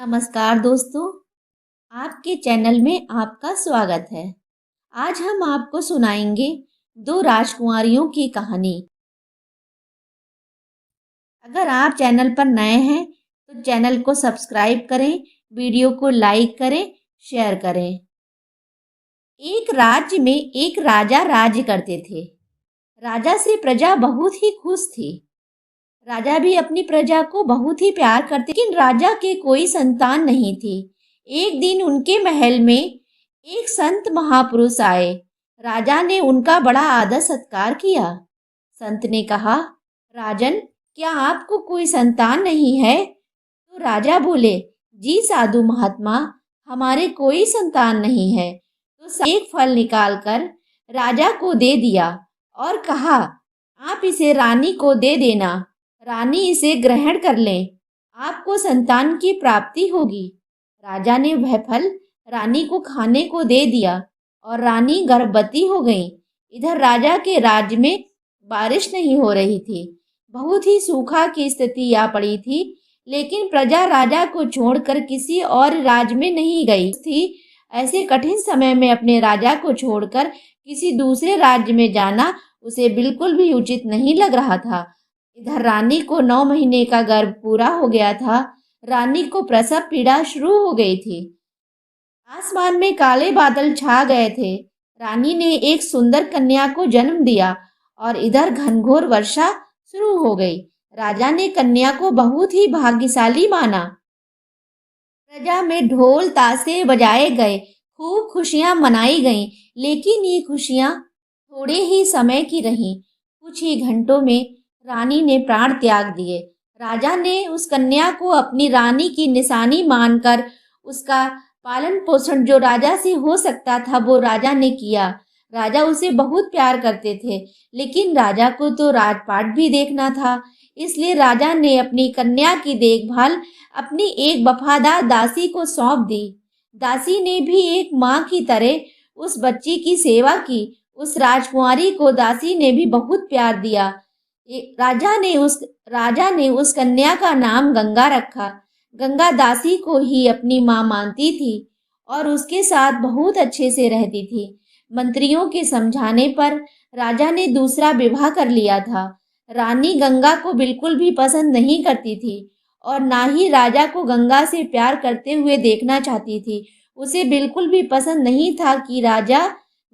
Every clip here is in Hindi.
नमस्कार दोस्तों, आपके चैनल में आपका स्वागत है। आज हम आपको सुनाएंगे दो राजकुमारियों की कहानी। अगर आप चैनल पर नए हैं तो चैनल को सब्सक्राइब करें, वीडियो को लाइक करें, शेयर करें। एक राज्य में एक राजा राज्य करते थे। राजा से प्रजा बहुत ही खुश थी। राजा भी अपनी प्रजा को बहुत ही प्यार करते, लेकिन राजा के कोई संतान नहीं थी। एक दिन उनके महल में एक संत महापुरुष आए। राजा ने उनका बड़ा आदर सत्कार किया। संत ने कहा, राजन, क्या आपको कोई संतान नहीं है? तो राजा बोले, जी साधु महात्मा, हमारे कोई संतान नहीं है। तो एक फल निकालकर राजा को दे दिया और कहा, आप इसे रानी को दे देना। रानी इसे ग्रहण कर ले, आपको संतान की प्राप्ति होगी। राजा ने वह फल रानी को खाने को दे दिया और रानी गर्भवती हो गई। इधर राजा के राज्य में बारिश नहीं हो रही थी, बहुत ही सूखा की स्थिति आ पड़ी थी। लेकिन प्रजा राजा को छोड़कर किसी और राज्य में नहीं गई थी। ऐसे कठिन समय में अपने राजा को छोड़कर किसी दूसरे राज्य में जाना उसे बिल्कुल भी उचित नहीं लग रहा था। इधर रानी को 9 महीने का गर्भ पूरा हो गया था। रानी को प्रसव पीड़ा शुरू हो गई थी। आसमान में काले बादल छा गए थे। रानी ने एक सुंदर कन्या को जन्म दिया और इधर घनघोर वर्षा शुरू हो गई। राजा ने कन्या को बहुत ही भाग्यशाली माना। प्रजा में ढोल ताशे बजाए गए, खूब खुशियां मनाई गईं। लेकिन ये खुशियां थोड़े ही समय की रहीं। कुछ ही घंटों में रानी ने प्राण त्याग दिए। राजा ने उस कन्या को अपनी रानी की निशानी मानकर उसका पालन पोषण जो राजा से हो सकता था वो राजा ने किया। राजा उसे बहुत प्यार करते थे, लेकिन राजा को तो राजपाट भी देखना था। इसलिए राजा ने अपनी कन्या की देखभाल अपनी एक वफादार दासी को सौंप दी। दासी ने भी एक माँ की तरह उस बच्ची की सेवा की। उस राजकुमारी को दासी ने भी बहुत प्यार दिया। राजा ने उस कन्या का नाम गंगा रखा। गंगा दासी को ही अपनी माँ मानती थी और उसके साथ बहुत अच्छे से रहती थी। मंत्रियों के समझाने पर राजा ने दूसरा विवाह कर लिया था। रानी गंगा को बिल्कुल भी पसंद नहीं करती थी और ना ही राजा को गंगा से प्यार करते हुए देखना चाहती थी। उसे बिल्कुल भी पसंद नहीं था कि राजा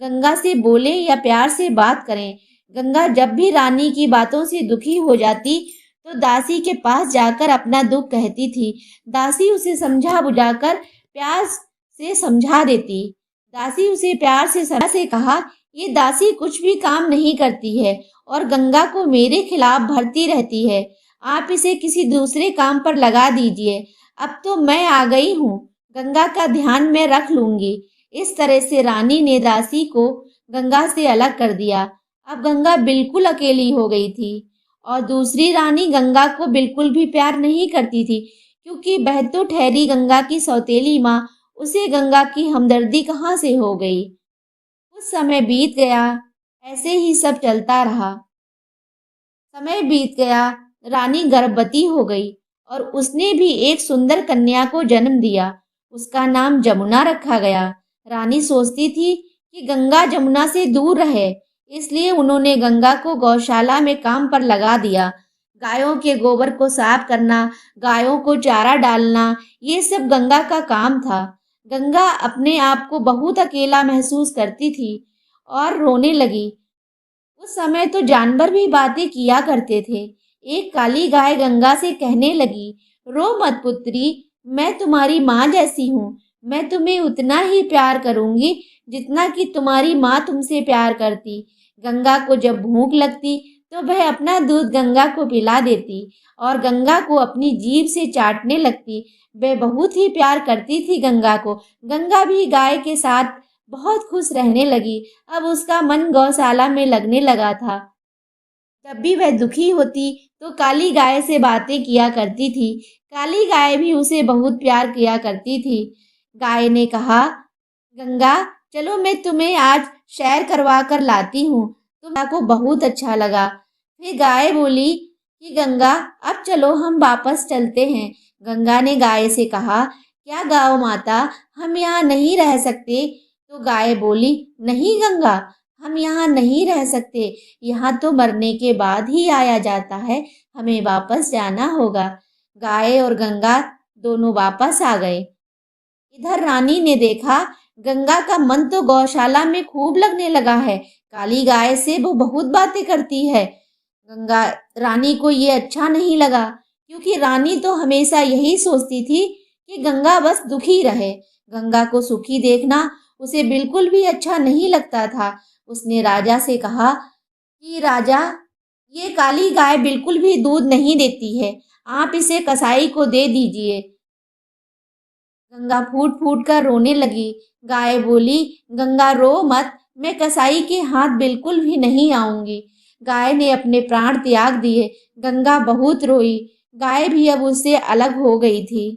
गंगा से बोले या प्यार से बात करें। गंगा जब भी रानी की बातों से दुखी हो जाती तो दासी के पास जाकर अपना दुख कहती थी। दासी उसे समझा बुझाकर प्यार से समझा देती। दासी उसे प्यार से कहा, ये दासी कुछ भी काम नहीं करती है और गंगा को मेरे खिलाफ भरती रहती है। आप इसे किसी दूसरे काम पर लगा दीजिए। अब तो मैं आ गई हूँ, गंगा का ध्यान मैं रख लूंगी। इस तरह से रानी ने दासी को गंगा से अलग कर दिया। अब गंगा बिल्कुल अकेली हो गई थी और दूसरी रानी गंगा को बिल्कुल भी प्यार नहीं करती थी, क्योंकि वह तो ठहरी गंगा की सौतेली माँ। उसे गंगा की हमदर्दी कहाँ से हो गई। कुछ समय बीत गया, ऐसे ही सब चलता रहा। समय बीत गया, रानी गर्भवती हो गई और उसने भी एक सुंदर कन्या को जन्म दिया। उसका नाम जमुना रखा गया। रानी सोचती थी कि गंगा जमुना से दूर रहे, इसलिए उन्होंने गंगा को गौशाला में काम पर लगा दिया। गायों के गोबर को साफ करना, गायों को चारा डालना, ये सब गंगा का काम था। गंगा अपने आप को बहुत अकेला महसूस करती थी और रोने लगी। उस समय तो जानवर भी बातें किया करते थे। एक काली गाय गंगा से कहने लगी, रो मत पुत्री, मैं तुम्हारी माँ जैसी हूँ। मैं तुम्हें उतना ही प्यार करूंगी जितना कि तुम्हारी माँ तुमसे प्यार करती। गंगा को जब भूख लगती तो वह अपना दूध गंगा को पिला देती और गंगा को अपनी जीभ से चाटने लगती। वह बहुत ही प्यार करती थी गंगा को। गंगा भी गाय के साथ बहुत खुश रहने लगी। अब उसका मन गौशाला में लगने लगा था। जब भी वह दुखी होती तो काली गाय से बातें किया करती थी। काली गाय भी उसे बहुत प्यार किया करती थी। गाय ने कहा, गंगा चलो मैं तुम्हें आज सैर करवा कर लाती हूँ। को बहुत अच्छा लगा। फिर गाय बोली कि गंगा अब चलो हम वापस चलते हैं। गंगा ने गाय से कहा, क्या गौ माता, हम यहाँ नहीं रह सकते? तो गाय बोली, नहीं गंगा, हम यहाँ नहीं रह सकते। यहाँ तो मरने के बाद ही आया जाता है, हमें वापस जाना होगा। गाय और गंगा दोनों वापस आ गए। इधर रानी ने देखा, गंगा का मन तो गौशाला में खूब लगने लगा है। काली गाय से वो बहुत बातें करती है। गंगा रानी को ये अच्छा नहीं लगा, क्योंकि रानी तो हमेशा यही सोचती थी कि गंगा बस दुखी रहे। गंगा को सुखी देखना उसे बिल्कुल भी अच्छा नहीं लगता था। उसने राजा से कहा कि राजा, ये काली गाय बिल्कुल भी दूध नहीं देती है, आप इसे कसाई को दे दीजिए। गंगा फूट फूट कर रोने लगी। गाय बोली, गंगा रो मत, मैं कसाई के हाथ बिल्कुल भी नहीं आऊंगी। गाय ने अपने प्राण त्याग दिए। गंगा बहुत रोई। गाय भी अब उससे अलग हो गई थी।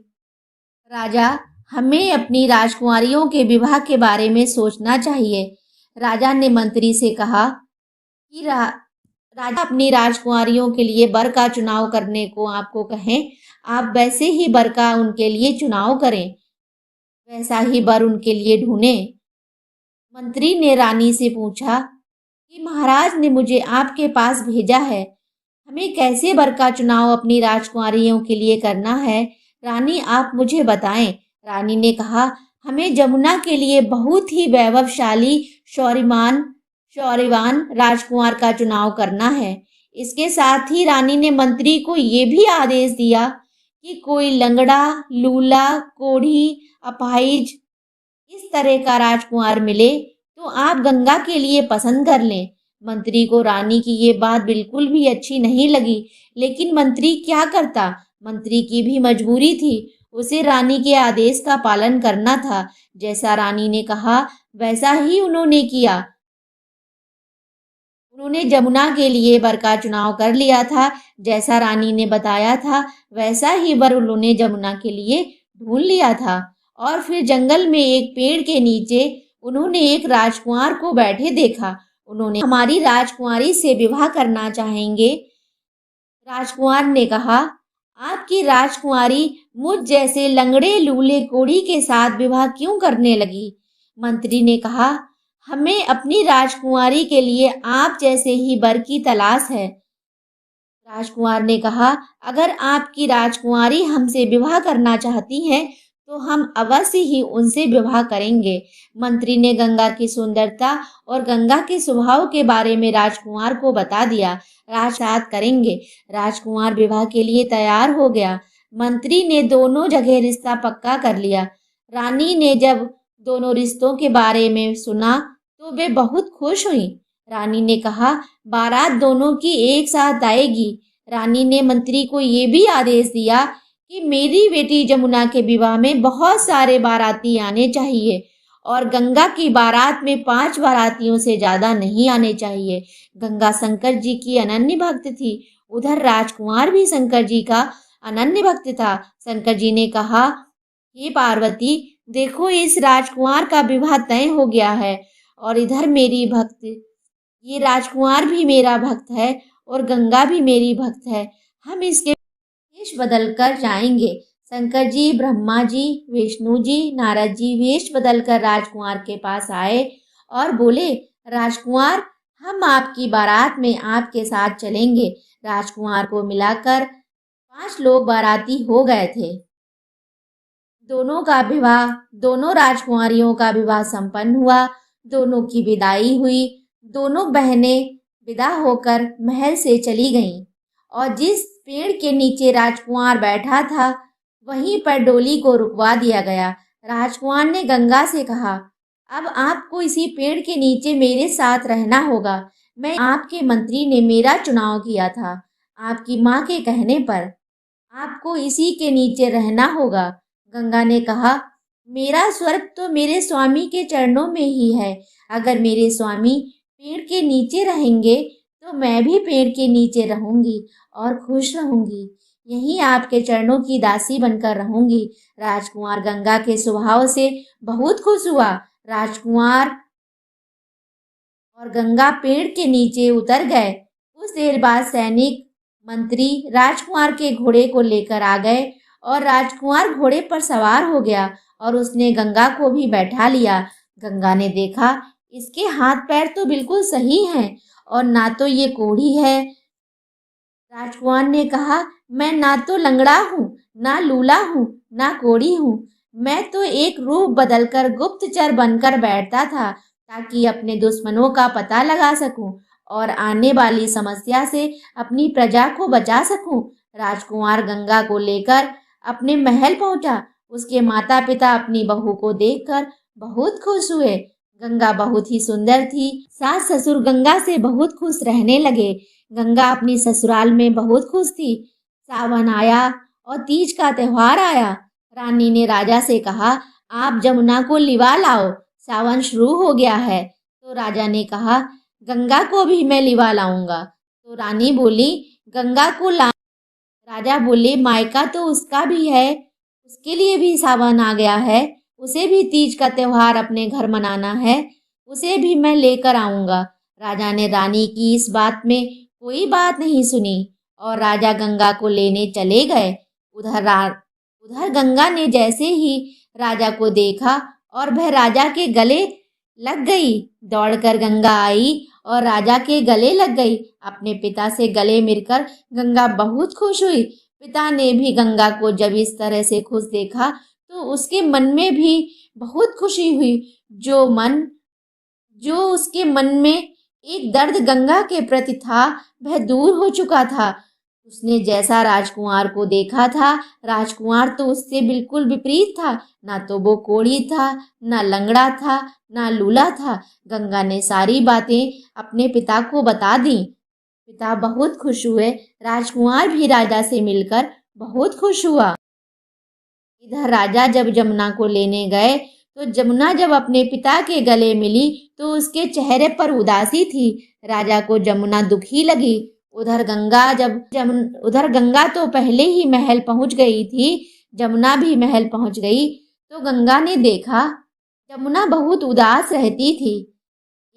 राजा, हमें अपनी राजकुमारियों के विवाह के बारे में सोचना चाहिए। राजा ने मंत्री से कहा कि राजा अपनी राजकुमारियों के लिए वर का चुनाव करने को आपको कहें, आप वैसे ही वर का उनके लिए चुनाव करें, वैसा ही वर उनके लिए ढूंढें। मंत्री ने रानी से पूछा कि महाराज ने मुझे आपके पास भेजा है, हमें कैसे वर का चुनाव अपनी राजकुमारियों के लिए करना है, रानी आप मुझे बताएं। रानी ने कहा, हमें जमुना के लिए बहुत ही वैभवशाली शौर्यवान राजकुमार का चुनाव करना है। इसके साथ ही रानी ने मंत्री को ये भी आदेश दिया कि कोई लंगड़ा, लूला, कोढ़ी, अपाहिज इस तरह का राजकुमार मिले तो आप गंगा के लिए पसंद कर लें। मंत्री को रानी की ये बात बिल्कुल भी अच्छी नहीं लगी, लेकिन मंत्री क्या करता? मंत्री की भी मजबूरी थी, उसे रानी के आदेश का पालन करना था। जैसा रानी ने कहा वैसा ही उन्होंने किया। उन्होंने जमुना के लिए वर का चुनाव कर लिया था। जैसा रानी ने बताया था वैसा ही वर उन्होंने जमुना के लिए ढूंढ लिया था। और फिर जंगल में एक पेड़ के नीचे उन्होंने एक राजकुमार को बैठे देखा। उन्होंने, हमारी राजकुमारी से विवाह करना चाहेंगे? राजकुमार ने कहा, आपकी राजकुमारी मुझ जैसे लंगड़े, लूले, कोढ़ी के साथ विवाह क्यों करने लगी? मंत्री ने कहा, हमें अपनी राजकुमारी के लिए आप जैसे ही वर की तलाश है। राजकुमार ने कहा, अगर आपकी राजकुमारी हमसे विवाह करना चाहती हैं तो हम अवश्य ही उनसे विवाह करेंगे। मंत्री ने गंगा की सुंदरता और गंगा के स्वभाव के बारे में राजकुमार को बता दिया। राजसात करेंगे। राजकुमार विवाह के लिए तैयार हो गया। मंत्री ने दोनों जगह रिश्ता पक्का कर लिया। रानी ने जब दोनों रिश्तों के बारे में सुना तो वे बहुत खुश हुई। रानी ने कहा, बारात दोनों की एक साथ आएगी। रानी ने मंत्री को ये भी आदेश दिया कि मेरी बेटी जमुना के विवाह में बहुत सारे बाराती आने चाहिए और गंगा की बारात में 5 बारातियों से ज्यादा नहीं आने चाहिए। गंगा शंकर जी की अनन्य भक्त थी। उधर राजकुमार भी शंकर जी का अनन्य भक्त था। शंकर जी ने कहा, हे पार्वती, देखो इस राजकुमार का विवाह तय हो गया है और इधर मेरी भक्त, ये राजकुमार भी मेरा भक्त है और गंगा भी मेरी भक्त है। हम इसके वेश बदल कर जाएंगे। शंकर जी, ब्रह्मा जी, विष्णु जी, नारद जी वेश बदल कर राजकुमार के पास आए और बोले, राजकुमार, हम आपकी बारात में आपके साथ चलेंगे। राजकुमार को मिलाकर 5 लोग बाराती हो गए थे। दोनों राजकुमारियों का विवाह संपन्न हुआ। दोनों की विदाई हुई। दोनों बहनें विदा होकर महल से चली गईं और जिस पेड़ के नीचे राजकुमार बैठा था वहीं पर डोली को रुकवा दिया गया। राजकुमार ने गंगा से कहा, अब आपको इसी पेड़ के नीचे मेरे साथ रहना होगा। मैं आपके मंत्री ने मेरा चुनाव किया था। आपकी माँ के कहने पर आपको इसी के नीचे रहना होगा। गंगा ने कहा, मेरा स्वर्ग तो मेरे स्वामी के चरणों में ही है। अगर मेरे स्वामी पेड़ के नीचे रहेंगे तो मैं भी पेड़ के नीचे रहूंगी और खुश रहूंगी। यहीं आपके चरणों की दासी बनकर रहूंगी। राजकुमार गंगा के स्वभाव से बहुत खुश हुआ। राजकुमार और गंगा पेड़ के नीचे उतर गए। कुछ देर बाद सैनिक मंत्री राजकुमार के घोड़े को लेकर आ गए और राजकुमार घोड़े पर सवार हो गया और उसने गंगा को भी बैठा लिया। गंगा ने देखा इसके हाथ पैर तो बिल्कुल सही हैं और ना तो ये कोढ़ी है। राजकुमार ने कहा, मैं ना तो लंगड़ा हूँ, ना लूला हूँ, ना कोढ़ी हूँ। मैं तो एक रूप बदलकर गुप्तचर बनकर बैठता था ताकि अपने दुश्मनों का पता लगा सकूं और आने वाली समस्या से अपनी प्रजा को बचा सकूं। राजकुमार गंगा को लेकर अपने महल पहुंचा। उसके माता पिता अपनी बहू को देखकर बहुत खुश हुए। गंगा बहुत ही सुंदर थी। सास ससुर गंगा से बहुत खुश रहने लगे। गंगा अपनी ससुराल में बहुत खुश थी। सावन आया और तीज का त्योहार आया। रानी ने राजा से कहा, आप जमुना को लिवा लाओ, सावन शुरू हो गया है। तो राजा ने कहा, गंगा को भी मैं लिवा लाऊंगा। तो रानी बोली, गंगा को ला। राजा बोले, मायका तो उसका भी है, उसके लिए भी सावन आ गया है, उसे भी तीज का त्योहार अपने घर मनाना है, उसे भी मैं लेकर आऊंगा। राजा ने रानी की इस बात में कोई बात नहीं सुनी और राजा गंगा को लेने चले गए। उधर गंगा ने जैसे ही राजा को देखा और वह राजा के गले लग गई। दौड़कर गंगा आई और राजा के गले लग गई। अपने पिता से गले मिलकर गंगा बहुत खुश हुई। पिता ने भी गंगा को जब इस तरह से खुश देखा तो उसके मन में भी बहुत खुशी हुई। जो उसके मन में एक दर्द गंगा के प्रति था वह दूर हो चुका था। उसने जैसा राजकुमार को देखा था, राजकुमार तो उससे बिल्कुल विपरीत था। ना तो वो कोढ़ी था, ना लंगड़ा था, ना लूला था। गंगा ने सारी बातें अपने पिता को बता दी। पिता बहुत खुश हुए। राजकुमार भी राजा से मिलकर बहुत खुश हुआ। इधर राजा जब जमुना को लेने गए तो जमुना जब अपने पिता के गले मिली तो उसके चेहरे पर उदासी थी। राजा को जमुना दुखी लगी। उधर गंगा तो पहले ही महल पहुंच गई थी। जमुना भी महल पहुंच गई तो गंगा ने देखा जमुना बहुत उदास रहती थी।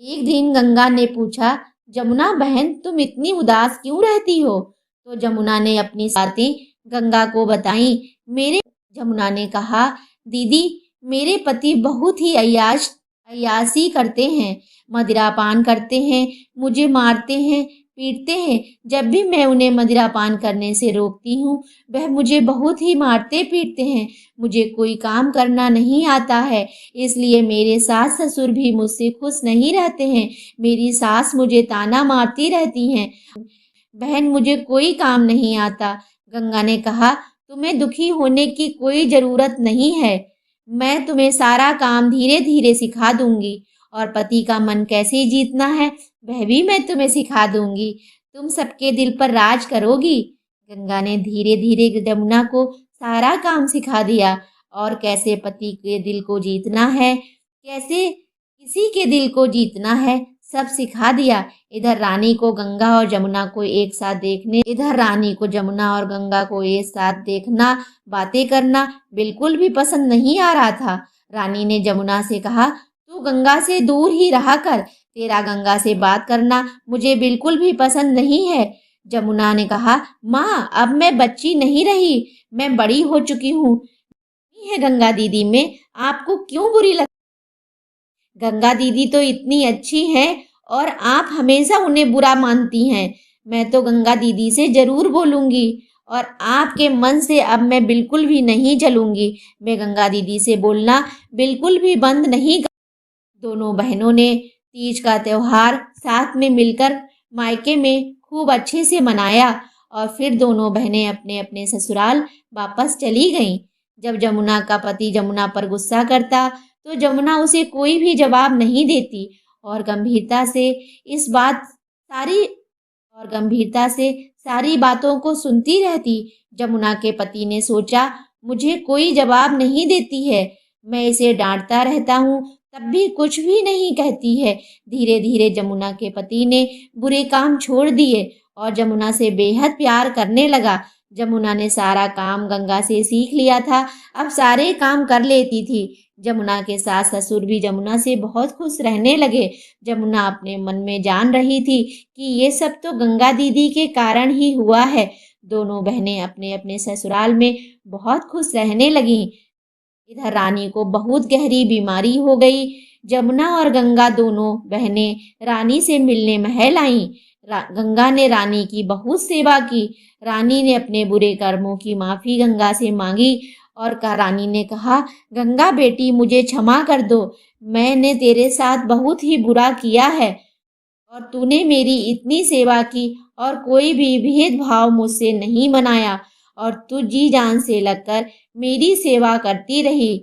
एक दिन गंगा ने पूछा, जमुना बहन, तुम इतनी उदास क्यों रहती हो? तो जमुना ने अपनी बातें गंगा को बताई। जमुना ने कहा, दीदी, मेरे पति बहुत ही अय्याशी करते हैं, मदिरा पान करते हैं, मुझे मारते हैं, पीटते हैं। जब भी मैं उन्हें मदिरा पान करने से रोकती हूँ वह मुझे बहुत ही मारते पीटते हैं। मुझे कोई काम करना नहीं आता है, इसलिए मेरे सास ससुर भी मुझसे खुश नहीं रहते हैं। मेरी सास मुझे ताना मारती रहती हैं। बहन, मुझे कोई काम नहीं आता। गंगा ने कहा, तुम्हें दुखी होने की कोई ज़रूरत नहीं है। मैं तुम्हें सारा काम धीरे धीरे सिखा दूंगी और पति का मन कैसे जीतना है वह भी मैं तुम्हें सिखा दूंगी। तुम सबके दिल पर राज करोगी। गंगा ने धीरे धीरे जमुना को सारा काम सिखा दिया और कैसे पति के दिल को जीतना है, कैसे किसी के दिल को जीतना है, सब सिखा दिया। इधर रानी को जमुना और गंगा को एक साथ देखना, बातें करना बिल्कुल भी पसंद नहीं आ रहा था। रानी ने जमुना से कहा, तू गंगा से दूर ही रहा कर, तेरा गंगा से बात करना मुझे बिल्कुल भी पसंद नहीं है। जमुना ने कहा, माँ, अब मैं बच्ची नहीं रही, मैं बड़ी हो चुकी हूँ। है गंगा दीदी में आपको क्यों बुरी लगती? गंगा दीदी तो इतनी अच्छी हैं और आप हमेशा उन्हें बुरा मानती हैं। मैं तो गंगा दीदी से जरूर बोलूँगी और आपके मन से अब मैं बिल्कुल भी नहीं जलूँगी। मैं गंगा दीदी से बोलना बिल्कुल भी बंद नहीं। दोनों बहनों ने तीज का त्योहार साथ में मिलकर मायके में खूब अच्छे से मनाया और फिर दोनों बहनें अपने अपने ससुराल वापस चली गईं। जब जमुना का पति जमुना पर गुस्सा करता तो जमुना उसे कोई भी जवाब नहीं देती और गंभीरता से सारी बातों को सुनती रहती। जमुना के पति ने सोचा, मुझे कोई जवाब नहीं देती है, मैं इसे डांटता रहता हूँ तब भी कुछ भी नहीं कहती है। धीरे धीरे जमुना के पति ने बुरे काम छोड़ दिए और जमुना से बेहद प्यार करने लगा। जमुना ने सारा काम गंगा से सीख लिया था, अब सारे काम कर लेती थी। जमुना के सास ससुर भी जमुना से बहुत खुश रहने लगे। जमुना अपने मन में जान रही थी कि ये सब तो गंगा दीदी के कारण ही हुआ है। दोनों बहनें अपने अपने ससुराल में बहुत खुश रहने लगीं। इधर रानी को बहुत गहरी बीमारी हो गई। जमुना और गंगा दोनों बहनें रानी से मिलने महल आईं। गंगा ने रानी की बहुत सेवा की। रानी ने अपने बुरे कर्मों की माफ़ी गंगा से मांगी और रानी ने कहा, गंगा बेटी मुझे क्षमा कर दो, मैंने तेरे साथ बहुत ही बुरा किया है और तूने मेरी इतनी सेवा की और कोई भी भेदभाव मुझसे नहीं मनाया और तू जी जान से लगकर मेरी सेवा करती रही।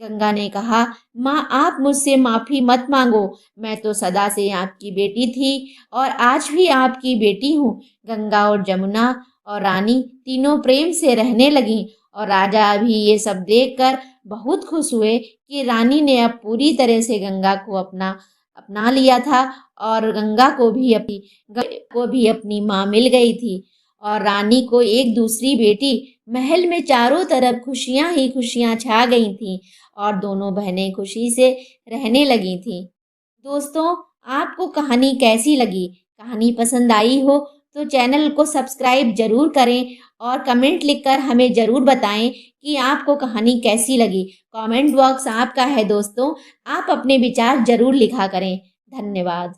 गंगा ने कहा, माँ आप मुझसे माफ़ी मत मांगो, मैं तो सदा से आपकी बेटी थी और आज भी आपकी बेटी हूँ। गंगा और जमुना और रानी तीनों प्रेम से रहने लगीं और राजा भी ये सब देखकर बहुत खुश हुए कि रानी ने अब पूरी तरह से गंगा को अपना लिया था और गंगा को भी अपनी माँ मिल गई थी और रानी को एक दूसरी बेटी। महल में चारों तरफ खुशियां ही खुशियां छा गई थीं और दोनों बहनें खुशी से रहने लगी थीं। दोस्तों, आपको कहानी कैसी लगी? कहानी पसंद आई हो तो चैनल को सब्सक्राइब जरूर करें और कमेंट लिखकर हमें ज़रूर बताएं कि आपको कहानी कैसी लगी। कमेंट बॉक्स आपका है दोस्तों, आप अपने विचार ज़रूर लिखा करें। धन्यवाद।